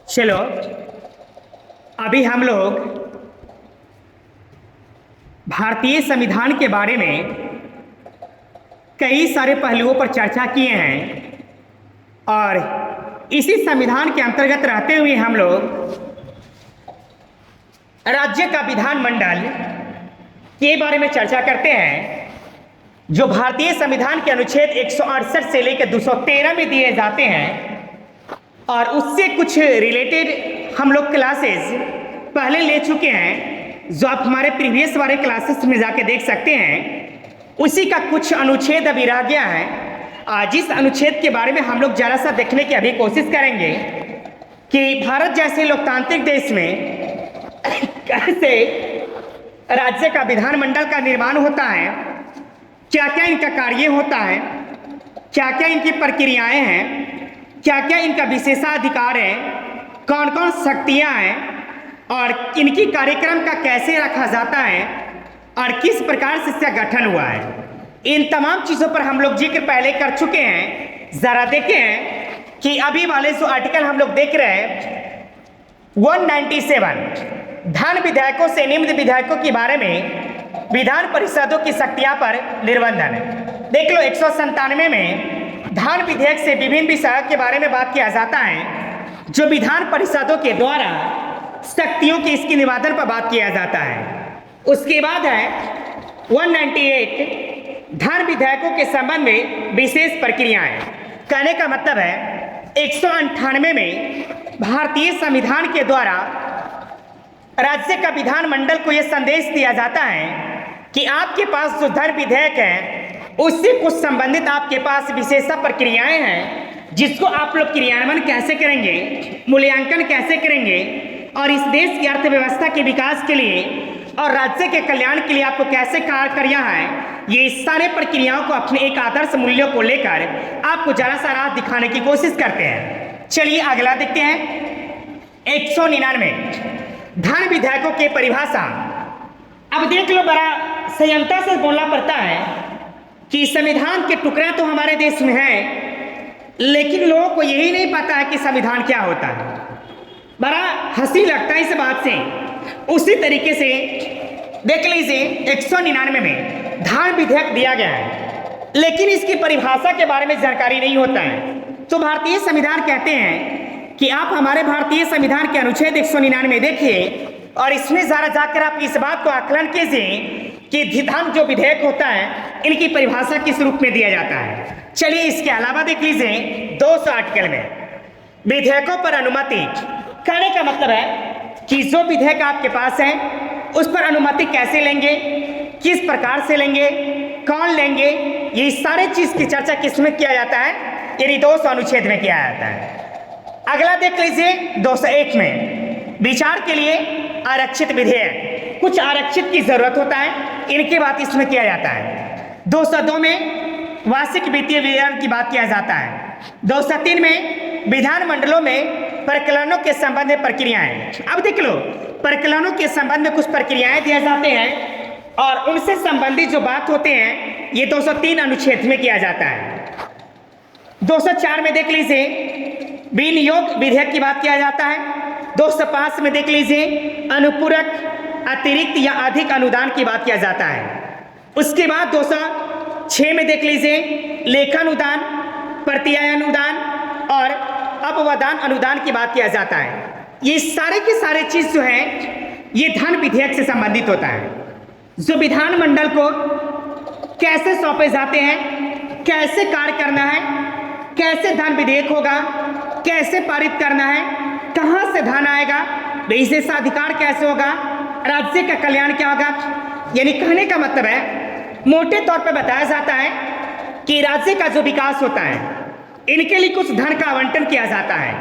चलो अभी हम लोग भारतीय संविधान के बारे में कई सारे पहलुओं पर चर्चा किए हैं और इसी संविधान के अंतर्गत रहते हुए हम लोग राज्य का विधानमंडल के बारे में चर्चा करते हैं जो भारतीय संविधान के अनुच्छेद 168 से लेकर 213 में दिए जाते हैं और उससे कुछ रिलेटेड हम लोग क्लासेस पहले ले चुके हैं जो आप हमारे प्रीवियस वाले क्लासेस में जाके देख सकते हैं। उसी का कुछ अनुच्छेद अभी रह गया है जिस अनुच्छेद के बारे में हम लोग जरा सा देखने की अभी कोशिश करेंगे कि भारत जैसे लोकतांत्रिक देश में कैसे राज्य का विधानमंडल का निर्माण होता है, क्या क्या इनका कार्य होता है, क्या क्या इनकी प्रक्रियाएं हैं, क्या क्या इनका विशेषाधिकार है, कौन कौन शक्तियां हैं और इनकी कार्यक्रम का कैसे रखा जाता है और किस प्रकार से इसका गठन हुआ है। इन तमाम चीज़ों पर हम लोग जिक्र पहले कर चुके हैं। ज़रा देखें कि अभी वाले जो आर्टिकल हम लोग देख रहे हैं 197 धन विधायकों से निम्न विधायकों के बारे में विधान परिषदों की शक्तियां पर निर्बंधन। देख लो 197 में धन विधेयक से विभिन्न विषयों के बारे में बात किया जाता है जो विधान परिषदों के द्वारा शक्तियों के इसके निवारण पर बात किया जाता है। उसके बाद है 198 धन विधेयकों के संबंध में विशेष प्रक्रियाएं। कहने का मतलब है 198 में भारतीय संविधान के द्वारा राज्य का विधानमंडल को यह संदेश दिया जाता है कि आपके पास जो धन विधेयक है उससे कुछ संबंधित आपके पास विशेष प्रक्रियाएं हैं जिसको आप लोग क्रियान्वयन कैसे करेंगे, मूल्यांकन कैसे करेंगे और इस देश की अर्थव्यवस्था के विकास के लिए और राज्य के कल्याण के लिए आपको कैसे कार्य करना है। ये सारे प्रक्रियाओं को अपने एक आदर्श मूल्यों को लेकर आपको जरा सा राह दिखाने की कोशिश करते हैं। चलिए अगला देखते हैं 199 धन विधेयकों की परिभाषा। अब देख लो बड़ा संयमता से बोलना पड़ता है कि संविधान के टुकड़ा तो हमारे देश में है लेकिन लोगों को यही नहीं पता है कि संविधान क्या होता है। बड़ा हंसी लगता है इस बात से। उसी तरीके से देख लीजिए 199 में धन विधेयक दिया गया है लेकिन इसकी परिभाषा के बारे में जानकारी नहीं होता है। तो भारतीय संविधान कहते हैं कि आप हमारे भारतीय संविधान के अनुच्छेद 199 देखिए और इसमें जरा जाकर आप इस बात को आकलन कीजिए कि धन जो विधेयक होता है इनकी परिभाषा किस रूप में दिया जाता है। चलिए इसके अलावा देख लीजिए 200 आर्टिकल में विधेयकों पर अनुमति। कहने का मतलब है कि जो विधेयक आपके पास है उस पर अनुमति कैसे लेंगे, किस प्रकार से लेंगे, कौन लेंगे, ये सारे चीज की चर्चा किस में किया जाता है, यानी 200 अनुच्छेद में किया जाता है। अगला देख लीजिए 201 में विचार के लिए आरक्षित विधेयक। कुछ आरक्षित की जरूरत होता है, इनकी बात इसमें किया जाता है। 202 में वार्षिक वित्तीय विवरण की बात किया जाता है। 203 में विधानमंडलों में प्रकलनों के संबंध में प्रक्रियाएं। अब देख लो प्रकलनों के संबंध में कुछ प्रक्रियाएं दिए जाते हैं और उनसे संबंधित जो बात होते हैं ये 203 अनुच्छेद में किया जाता है। 204 में देख लीजिए विनियोग विधेयक की बात किया जाता है। 205 में देख लीजिए अनुपूरक अतिरिक्त या अधिक अनुदान की बात किया जाता है। उसके बाद 206 में देख लीजिए लेखानुदान, प्रत्याय अनुदान और अपवादान अनुदान की बात किया जाता है। ये सारे के सारे चीज जो है ये धन विधेयक से संबंधित होता है जो विधानमंडल को कैसे सौंपे जाते हैं, कैसे कार्य करना है, कैसे धन विधेयक होगा, कैसे पारित करना है, कहां से धन आएगा, विशेषाधिकार कैसे होगा, राज्य का कल्याण क्या होगा। यानी कहने का मतलब है मोटे तौर पर बताया जाता है कि राज्य का जो विकास होता है इनके लिए कुछ धन का आवंटन किया जाता है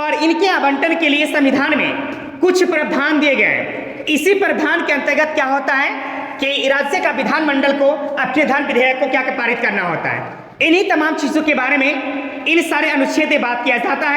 और इनके आवंटन के लिए संविधान में कुछ प्रावधान दिए गए। इसी प्रावधान के अंतर्गत क्या होता है कि राज्य का विधानमंडल को अपने धन विधेयक को क्या पारित करना होता है। इन्हीं तमाम चीजों के बारे में इन सारे अनुच्छेद में बात किया जाता है।